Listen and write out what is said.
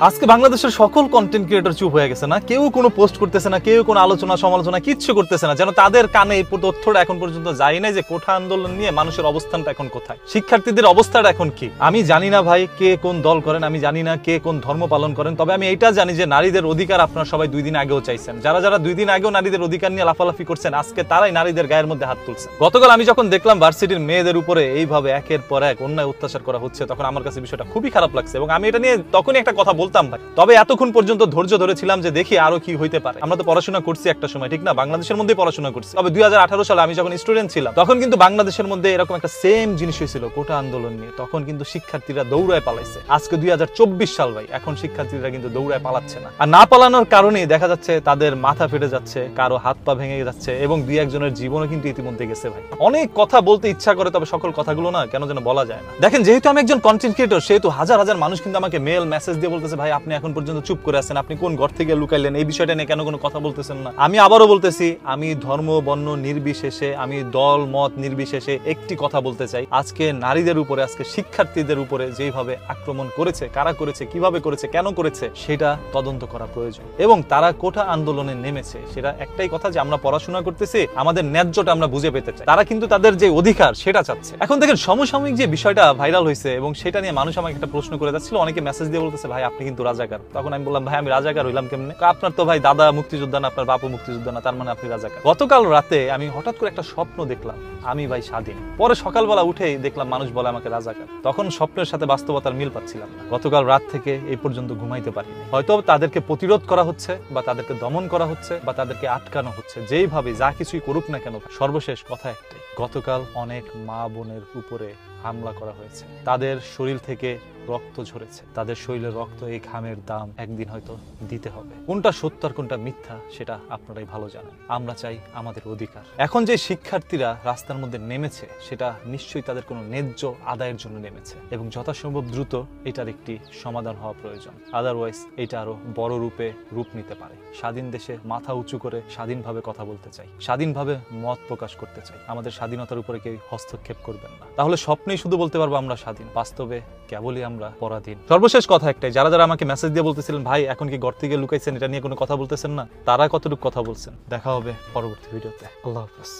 আজকে বাংলাদেশের সকল কন্টেন্ট ক্রিয়েটর চুপ হয়ে গেছে না, কেউ কোনো পোস্ট করতেছে না, কেউ কোনো আলোচনা সমালোচনা কিচ্ছু করতেছে না, যেন তাদের কানে এই তথ্যটা এখন পর্যন্ত যায় নাই যে কোঠা আন্দোলন নিয়ে মানুষের অবস্থানটা এখন কোথায়, শিক্ষার্থীদের অবস্থাটা এখন কি। আমি জানি না ভাই কে কোন দল করেন, আমি জানি না কে কোন ধর্ম পালন করেন, তবে আমি এটা জানি যে নারীদের অধিকার আপনারা সবাই 2 দিন আগেও চাইছেন। যারা যারা 2 দিন আগেও নারীদের অধিকার নিয়ে লাফালাফি করছেন, আজকে তারাই নারীদের গায়ের মধ্যে হাত তুলছেন। গতকাল আমি যখন দেখলাম ভার্সিটির মেয়েদের উপরে এইভাবে একের পর এক অন্যায় অত্যাচার করা হচ্ছে, তখন আমার কাছে বিষয়টা খুবই খারাপ লাগছে এবং আমি এটা নিয়ে তখনই একটা কথা বলতাম ভাই। তবে এতক্ষণ পর্যন্ত ধৈর্য ধরেছিলাম যে দেখি আরো কি হইতে পারে। আমরা তো পড়াশোনা করছি একটা সময়, ঠিক না, বাংলাদেশের মধ্যেই পড়াশোনা করছি। তবে 2018 সালে আমি যখন স্টুডেন্ট ছিলাম তখন কিন্তু বাংলাদেশের মধ্যে এরকম একটা সেম জিনিস হয়েছিল কোটা আন্দোলন নিয়ে, তখন কিন্তু শিক্ষার্থীরা দৌড়ায় পালাইছে। আজকে 2024 সাল ভাই, এখন শিক্ষার্থীরা কিন্তু দৌড়ায় পালাচ্ছে না, আর না পালানোর কারণে দেখা যাচ্ছে তাদের মাথা ফেটে যাচ্ছে, কারো হাত পা ভেঙে যাচ্ছে এবং 2-1 জনের জীবনও কিন্তু ইতিমধ্যে গেছে ভাই। অনেক কথা বলতে ইচ্ছা করে, তবে সকল কথাগুলো না কেন যেন বলা যায় না। দেখেন, যেহেতু আমি একজন কন্টেন্ট ক্রিয়েটর, সেহেতু হাজার হাজার মানুষ কিন্তু আমাকে মেল মেসেজ দিয়ে বলতেছে ভাই আপনি এখন পর্যন্ত চুপ করে আছেন, আপনি কোন ঘর থেকে লুকাইলেন, এই বিষয়টা নিয়ে কেন কোনো কথা বলতেছেন না। আমি আবারও বলতেছি, আমি ধর্ম বর্ণ নির্বিশেষে, আমি দল মত নির্বিশেষে একটি কথা বলতে চাই, আজকে নারীদের উপরে, আজকে শিক্ষার্থীদের উপরে যেভাবে আক্রমণ করেছে, কারা করেছে, কিভাবে করেছে, কেন করেছে, সেটা তদন্ত করা প্রয়োজন। এবং তারা কোটা আন্দোলনে নেমেছে, সেটা একটাই কথা যে আমরা পড়াশোনা করতেছি, আমাদের ন্যায্যটা আমরা বুঝে পেতে চাই। তারা কিন্তু তাদের যে অধিকার সেটা চাচ্ছে। এখন দেখেন, সমসাময়িক যে বিষয়টা ভাইরাল হয়েছে এবং সেটা নিয়ে মানুষ আমাকে একটা প্রশ্ন করে যাচ্ছিল, অনেকে মেসেজ দিয়ে বলতেছে ভাই আপনি কিন্তু রাজাকার। তখন আমি বললাম ভাই আমি রাজাকার হইলাম কেমনে? আপনার তো ভাই দাদা মুক্তিযোদ্ধা না, আপনার বাপু মুক্তিযোদ্ধা না, তার মানে আপনি রাজাকার। গতকাল রাতে আমি হঠাৎ করে একটা স্বপ্ন দেখলাম, আমি ভাই স্বাধীন। পরে সকালবেলা উঠেই দেখলাম মানুষ বলে আমাকে রাজাকার। তখন স্বপ্নের সাথে বাস্তবতার মিল পাচ্ছিলাম না। গতকাল রাত থেকে এই পর্যন্ত ঘুমাইতে পারিনি। হয়তো তাদেরকে প্রতিরোধ করা হচ্ছে বা তাদেরকে দমন করা হচ্ছে বা তাদেরকে আটকানো হচ্ছে, যেইভাবে যা কিছুই করুক না কেন, সর্বশেষ কথা একটাই, গতকাল অনেক মা বোনের উপরে হামলা করা হয়েছে, তাদের শরীর থেকে রক্ত ঝরেছে, তাদের শরীরের রক্ত, এই ঘামের দাম একদিন হয়তো দিতে হবে। কোনটা সত্য আর কোনটা মিথ্যা সেটা আপনারাই ভালো জানেন। আমরা চাই আমাদের অধিকার। এখন যে শিক্ষার্থীরা রাস্তার মধ্যে নেমেছে, সেটা নিশ্চয়ই তাদের কোনো ন্যায্য আদায়ের জন্য নেমেছে এবং যথাসম্ভব দ্রুত এটার একটি সমাধান হওয়া প্রয়োজন। আদারওয়াইজ এটা আরো বড় রূপ নিতে পারে। স্বাধীন দেশে মাথা উঁচু করে স্বাধীনভাবে কথা বলতে চাই, স্বাধীনভাবে মত প্রকাশ করতে চাই। আমাদের স্বাধীনতার উপরে কেউ হস্তক্ষেপ করবেন না। তাহলে স্বপ্নেই শুধু বলতে পারবো আমরা স্বাধীন, বাস্তবে কেবলই আমরা পরাধীন। সর্বশেষ কথা একটাই, যারা যারা আমাকে মেসেজ দিয়ে বলতেছিলেন ভাই এখন কি ঘর থেকে লুকাইছেন, এটা নিয়ে কোনো কথা বলতেছেন না, তারা কতটুকু কথা বলছেন। দেখা হবে পরবর্তী ভিডিওতে। আল্লাহ হাফেজ।